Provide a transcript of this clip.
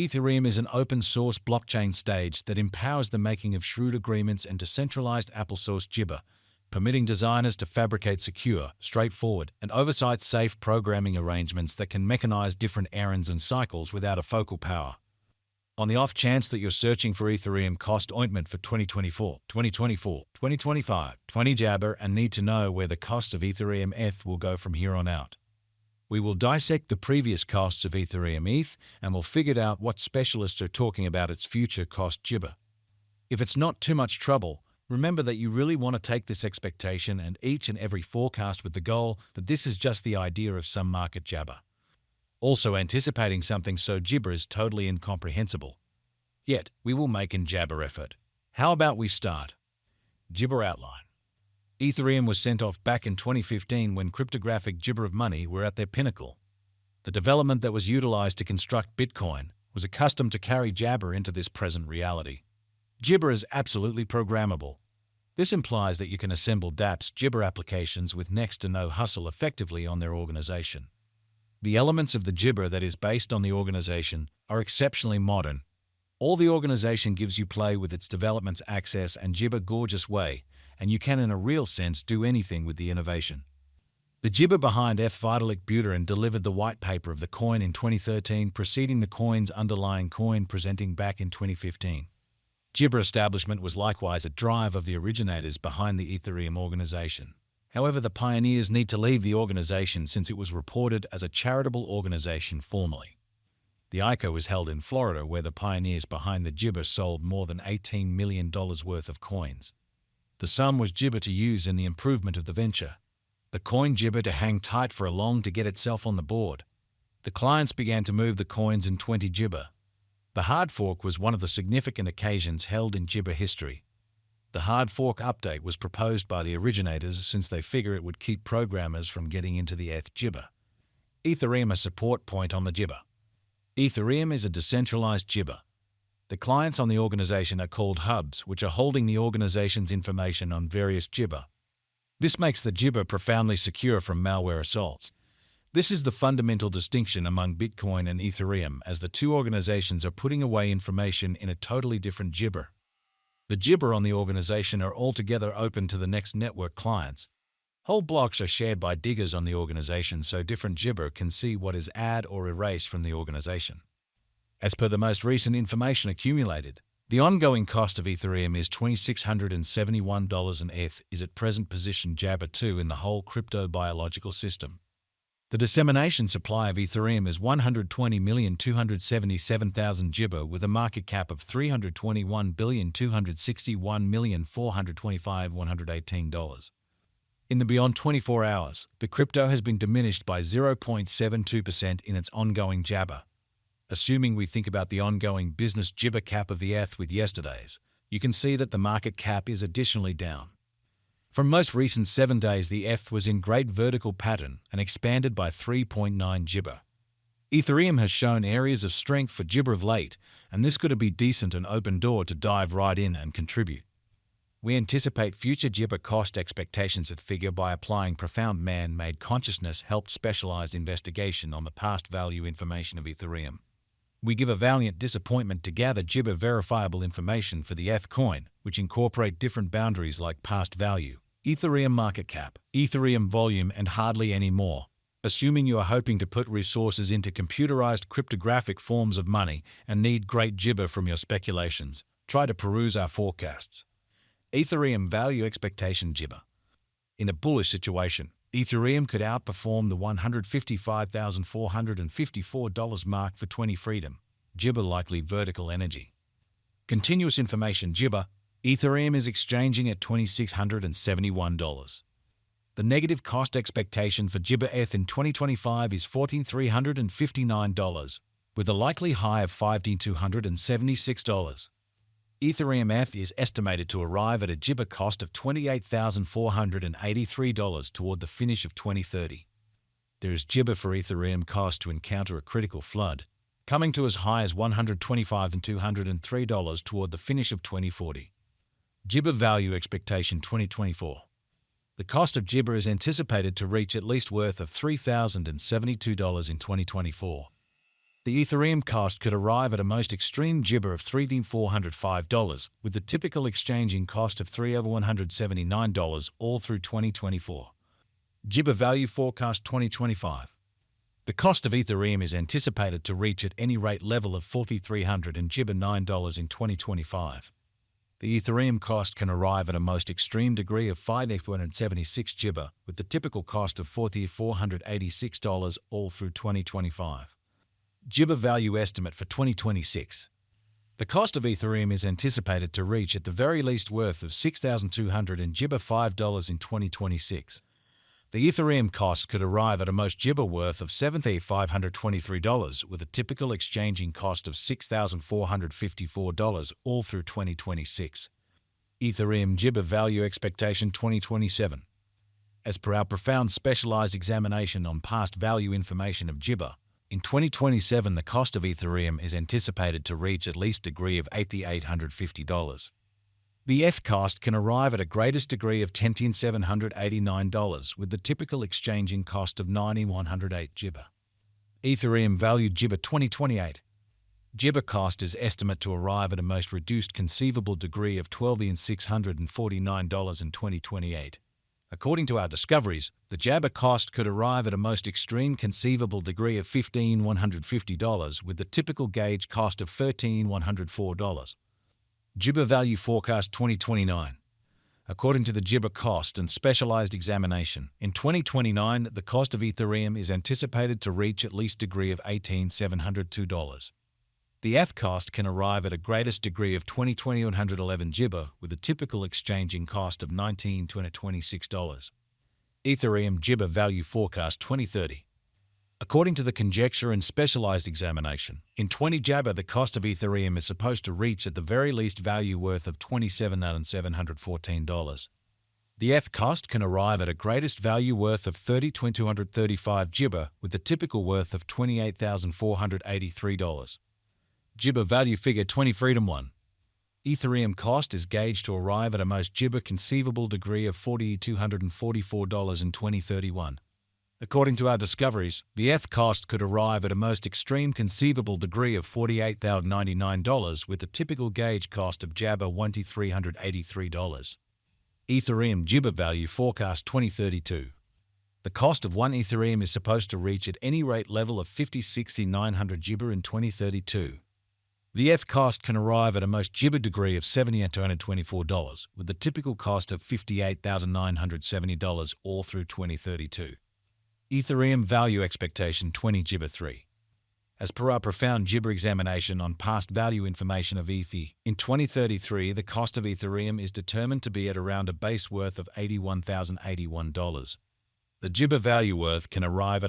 Ethereum is an open-source blockchain stage that empowers the making of shrewd agreements and decentralized Apple-source Jibber, permitting designers to fabricate secure, straightforward, and oversight-safe programming arrangements that can mechanize different errands and cycles without a focal power. On the off chance that you're searching for Ethereum cost ointment for 2024, 2025, 20 Jabber and need to know where the cost of Ethereum ETH will go from here on out, we will dissect the previous costs of Ethereum ETH and we'll figure out what specialists are talking about its future cost Jibber. If it's not too much trouble, remember that you really want to take this expectation and each and every forecast with the goal that this is just the idea of some market Jabber. Also anticipating something so Jibber is totally incomprehensible. Yet, we will make an Jabber effort. How about we start? Jibber outline. Ethereum was sent off back in 2015 when cryptographic Jibber of money were at their pinnacle. The development that was utilized to construct Bitcoin was accustomed to carry Jabber into this present reality. Jibber is absolutely programmable. This implies that you can assemble dApps Jibber applications with next to no hustle effectively on their organization. The elements of the Jibber that is based on the organization are exceptionally modern. All the organization gives you play with its development's access and Jibber gorgeous way, and you can in a real sense do anything with the innovation. The Jibber behind F. Vitalik Buterin delivered the white paper of the coin in 2013, preceding the coin's underlying coin presenting back in 2015. Jibber establishment was likewise a drive of the originators behind the Ethereum organization. However, the pioneers need to leave the organization since it was reported as a charitable organization formally. The ICO was held in Florida where the pioneers behind the Jibber sold more than $18 million worth of coins. The sum was Jibber to use in the improvement of the venture. The coin Jibber to hang tight for a long to get itself on the board. The clients began to move the coins in 20 Jibber. The hard fork was one of the significant occasions held in Jibber history. The hard fork update was proposed by the originators since they figure it would keep programmers from getting into the ETH Jibber. Ethereum a support point on the Jibber. Ethereum is a decentralized Jibber. The clients on the organization are called hubs, which are holding the organization's information on various Jibber. This makes the Jibber profoundly secure from malware assaults. This is the fundamental distinction among Bitcoin and Ethereum, as the two organizations are putting away information in a totally different Jibber. The Jibber on the organization are altogether open to the next network clients. Whole blocks are shared by diggers on the organization so different Jibber can see what is add or erased from the organization. As per the most recent information accumulated, the ongoing cost of Ethereum is $2,671 and ETH is at present position Jabber 2 in the whole crypto-biological system. The dissemination supply of Ethereum is 120,277,000 Jibber with a market cap of $321,261,425,118. In the beyond 24 hours, the crypto has been diminished by 0.72% in its ongoing Jabber. Assuming we think about the ongoing business Jibber cap of the ETH with yesterday's, you can see that the market cap is additionally down. From most recent 7 days, the ETH was in great vertical pattern and expanded by 3.9 Jibber. Ethereum has shown areas of strength for Jibber of late, and this could be decent and open door to dive right in and contribute. We anticipate future Jibber cost expectations at figure by applying profound man-made consciousness-helped specialized investigation on the past value information of Ethereum. We give a valiant disappointment to gather Jibber verifiable information for the ETH coin, which incorporate different boundaries like past value, Ethereum market cap, Ethereum volume, and hardly any more. Assuming you are hoping to put resources into computerized cryptographic forms of money and need great Jibber from your speculations, try to peruse our forecasts. Ethereum value expectation Jibber. In a bullish situation, Ethereum could outperform the $155,454 mark for 20 freedom. Jibber likely vertical energy. Continuous information Jibber. Ethereum is exchanging at $2,671. The negative cost expectation for Jibber ETH in 2025 is $1,459, with a likely high of $5,276. Ethereum ETH is estimated to arrive at a Jibber cost of $28,483 toward the finish of 2030. There is Jibber for Ethereum cost to encounter a critical flood, coming to as high as $125,203 toward the finish of 2040. Jibber value expectation 2024. The cost of Jibber is anticipated to reach at least worth of $3,072 in 2024. The The Ethereum cost could arrive at a most extreme gibber of $3,405, with the typical exchanging cost of $3,179 all through 2024. Gibber value forecast 2025. The cost of Ethereum is anticipated to reach at any rate level of $4,300 and gibber $9 in 2025. The Ethereum cost can arrive at a most extreme degree of $5,476 gibber, with the typical cost of $4,486 all through 2025. Gibber value estimate for 2026. The cost of Ethereum is anticipated to reach at the very least worth of $6,200 and gibber $5 in 2026. The Ethereum cost could arrive at a most gibber worth of $7,523, with a typical exchanging cost of $6,454 all through 2026. Ethereum gibber value expectation 2027. As per our profound specialized examination on past value information of gibber, in 2027 the cost of Ethereum is anticipated to reach at least degree of $8,850. The ETH cost can arrive at a greatest degree of $10,789, with the typical exchanging cost of $9,108 gibber. Ethereum value gibber 2028. Gibber cost is estimate to arrive at a most reduced conceivable degree of $12,649 in 2028. According to our discoveries, the Jabber cost could arrive at a most extreme conceivable degree of $15,150, with the typical gauge cost of $13,104. Gibber value forecast 2029. According to the Gibber cost and specialized examination, in 2029 the cost of Ethereum is anticipated to reach at least degree of $18,702. The ETH cost can arrive at a greatest degree of $20,111 gibber, with a typical exchanging cost of $19,226. Ethereum gibber value forecast 2030. According to the conjecture and specialized examination, in 20 Jabber the cost of Ethereum is supposed to reach at the very least value worth of $27,714. The ETH cost can arrive at a greatest value worth of $30,235 gibber, with the typical worth of $28,483. Gibber value figure 20 Freedom 1. Ethereum cost is gauged to arrive at a most gibber conceivable degree of $4,244 in 2031. According to our discoveries, the ETH cost could arrive at a most extreme conceivable degree of $48,099, with the typical gauge cost of Jabber $1,383. Ethereum gibber value forecast 2032. The cost of 1 Ethereum is supposed to reach at any rate level of $50,900 gibber in 2032. The ETH cost can arrive at a most gibber degree of $7,224, with the typical cost of $58,970 all through 2032. Ethereum value expectation 20 Gibber 3. As per our profound Gibber examination on past value information of ETH, in 2033 the cost of Ethereum is determined to be at around a base worth of $81,081. The Gibber value worth can arrive at a